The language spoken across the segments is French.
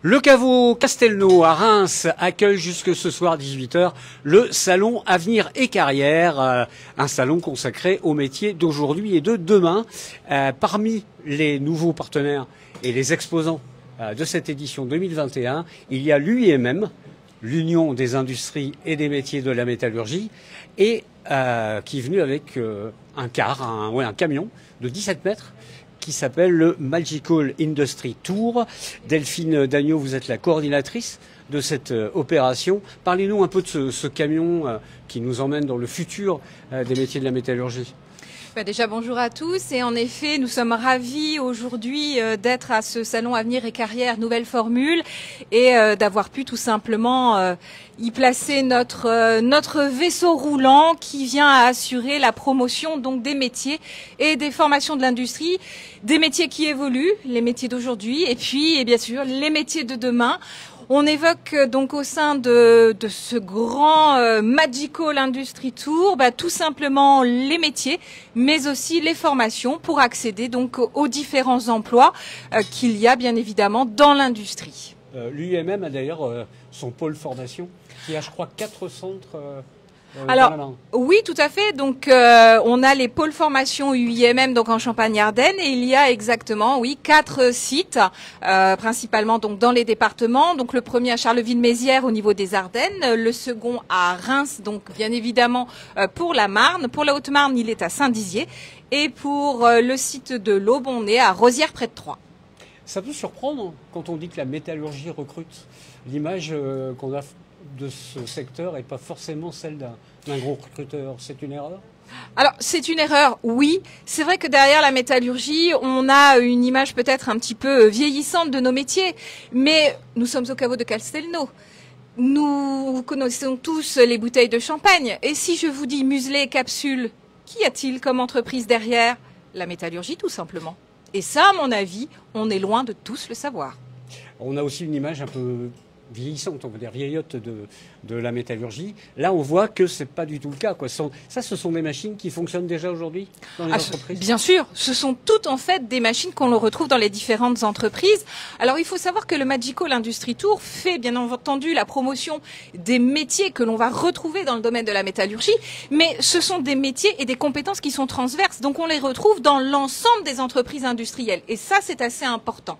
Le caveau Castelnau à Reims accueille jusque ce soir 18 h le salon Avenir et Carrière, un salon consacré aux métiers d'aujourd'hui et de demain. Parmi les nouveaux partenaires et les exposants de cette édition 2021, il y a l'UIMM, l'Union des industries et des métiers de la métallurgie, et qui est venu avec un camion de 17 mètres, qui s'appelle le Magical Industry Tour. Delphine Dagneau, vous êtes la coordinatrice de cette opération. Parlez-nous un peu de ce camion qui nous emmène dans le futur des métiers de la métallurgie. Déjà, bonjour à tous. Et en effet, nous sommes ravis aujourd'hui d'être à ce salon Avenir et Carrière Nouvelle Formule et d'avoir pu tout simplement y placer notre vaisseau roulant qui vient à assurer la promotion donc des métiers et des formations de l'industrie, des métiers qui évoluent, les métiers d'aujourd'hui et puis et bien sûr les métiers de demain. On évoque donc au sein de ce grand Magical Industry Tour tout simplement les métiers, mais aussi les formations pour accéder donc aux différents emplois qu'il y a bien évidemment dans l'industrie. L'UIMM a d'ailleurs son pôle formation qui a, je crois, 4 centres. Alors oui, tout à fait. Donc on a les pôles formation UIMM donc en Champagne-Ardenne et il y a exactement 4 sites principalement donc dans les départements. Donc le premier à Charleville-Mézières au niveau des Ardennes, le second à Reims donc bien évidemment pour la Marne, pour la Haute-Marne il est à Saint-Dizier et pour le site de l'Aube on est à Rosières près de Troyes. Ça peut surprendre quand on dit que la métallurgie recrute. L'image qu'on a de ce secteur n'est pas forcément celle d'un gros recruteur. C'est une erreur ? Alors, c'est une erreur, oui. C'est vrai que derrière la métallurgie, on a une image peut-être un petit peu vieillissante de nos métiers. Mais nous sommes au caveau de Castelnau. Nous connaissons tous les bouteilles de champagne. Et si je vous dis muselet et capsule, qu'y a-t-il comme entreprise derrière ? La métallurgie, tout simplement. Et ça, à mon avis, on est loin de tous le savoir. On a aussi une image un peu vieillissante, on va dire vieillotte de la métallurgie. Là, on voit que c'est pas du tout le cas, quoi. Ça, ce sont des machines qui fonctionnent déjà aujourd'hui dans les entreprises. Bien sûr, ce sont toutes en fait des machines qu'on retrouve dans les différentes entreprises. Alors, il faut savoir que le Magical Industry Tour fait bien entendu la promotion des métiers que l'on va retrouver dans le domaine de la métallurgie, mais ce sont des métiers et des compétences qui sont transverses. Donc, on les retrouve dans l'ensemble des entreprises industrielles. Et ça, c'est assez important.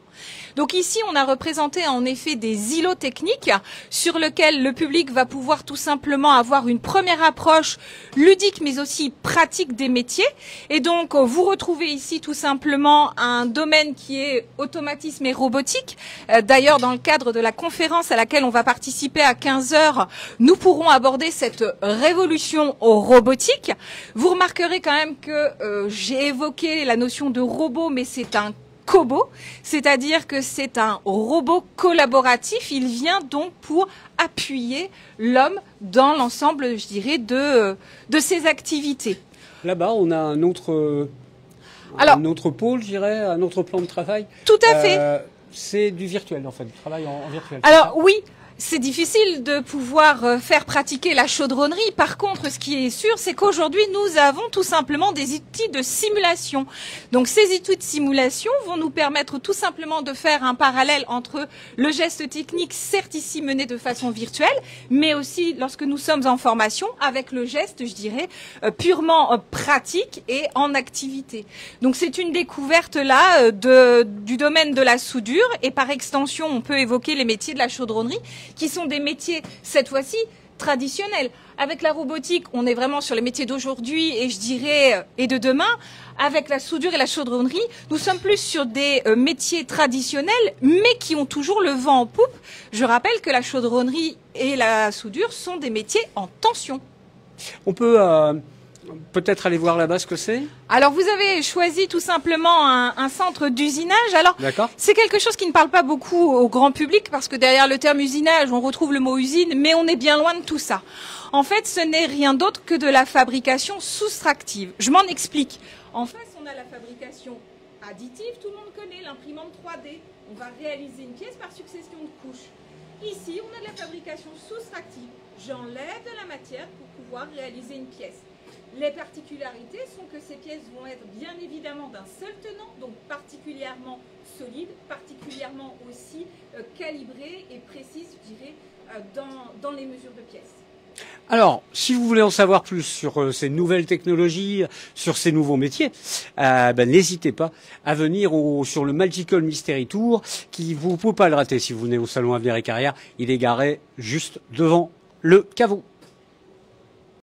Donc ici, on a représenté en effet des îlots techniques sur lesquels le public va pouvoir tout simplement avoir une première approche ludique mais aussi pratique des métiers. Et donc, vous retrouvez ici tout simplement un domaine qui est automatisme et robotique. D'ailleurs, dans le cadre de la conférence à laquelle on va participer à 15 h, nous pourrons aborder cette révolution robotique. Vous remarquerez quand même que j'ai évoqué la notion de robot, mais c'est un Kobo, c'est-à-dire que c'est un robot collaboratif. Il vient donc pour appuyer l'homme dans l'ensemble, je dirais, de ses activités. Là-bas, on a un autre pôle, je dirais, un autre plan de travail. Tout à fait. C'est du virtuel, en fait, du travail en virtuel. Alors oui. C'est difficile de pouvoir faire pratiquer la chaudronnerie. Par contre, ce qui est sûr, c'est qu'aujourd'hui, nous avons tout simplement des outils de simulation. Donc, ces outils de simulation vont nous permettre tout simplement de faire un parallèle entre le geste technique, certes ici mené de façon virtuelle, mais aussi lorsque nous sommes en formation avec le geste, je dirais, purement pratique et en activité. Donc, c'est une découverte là du domaine de la soudure et par extension, on peut évoquer les métiers de la chaudronnerie qui sont des métiers, cette fois-ci, traditionnels. Avec la robotique, on est vraiment sur les métiers d'aujourd'hui et je dirais et de demain. Avec la soudure et la chaudronnerie, nous sommes plus sur des métiers traditionnels, mais qui ont toujours le vent en poupe. Je rappelle que la chaudronnerie et la soudure sont des métiers en tension. On peut peut-être aller voir là-bas ce que c'est. Alors, vous avez choisi tout simplement un centre d'usinage. Alors, c'est quelque chose qui ne parle pas beaucoup au grand public parce que derrière le terme usinage, on retrouve le mot usine, mais on est bien loin de tout ça. En fait, ce n'est rien d'autre que de la fabrication soustractive. Je m'en explique. En face, on a la fabrication additive. Tout le monde connaît l'imprimante 3D. On va réaliser une pièce par succession de couches. Ici, on a de la fabrication soustractive. J'enlève de la matière pour pouvoir réaliser une pièce. Les particularités sont que ces pièces vont être bien évidemment d'un seul tenant, donc particulièrement solides, particulièrement aussi calibrées et précises, je dirais, dans les mesures de pièces. Alors, si vous voulez en savoir plus sur ces nouvelles technologies, sur ces nouveaux métiers, n'hésitez pas à venir sur le Magical Mystery Tour, qui vous ne pouvez pas le rater si vous venez au salon Avenir et Carrière. Il est garé juste devant le caveau.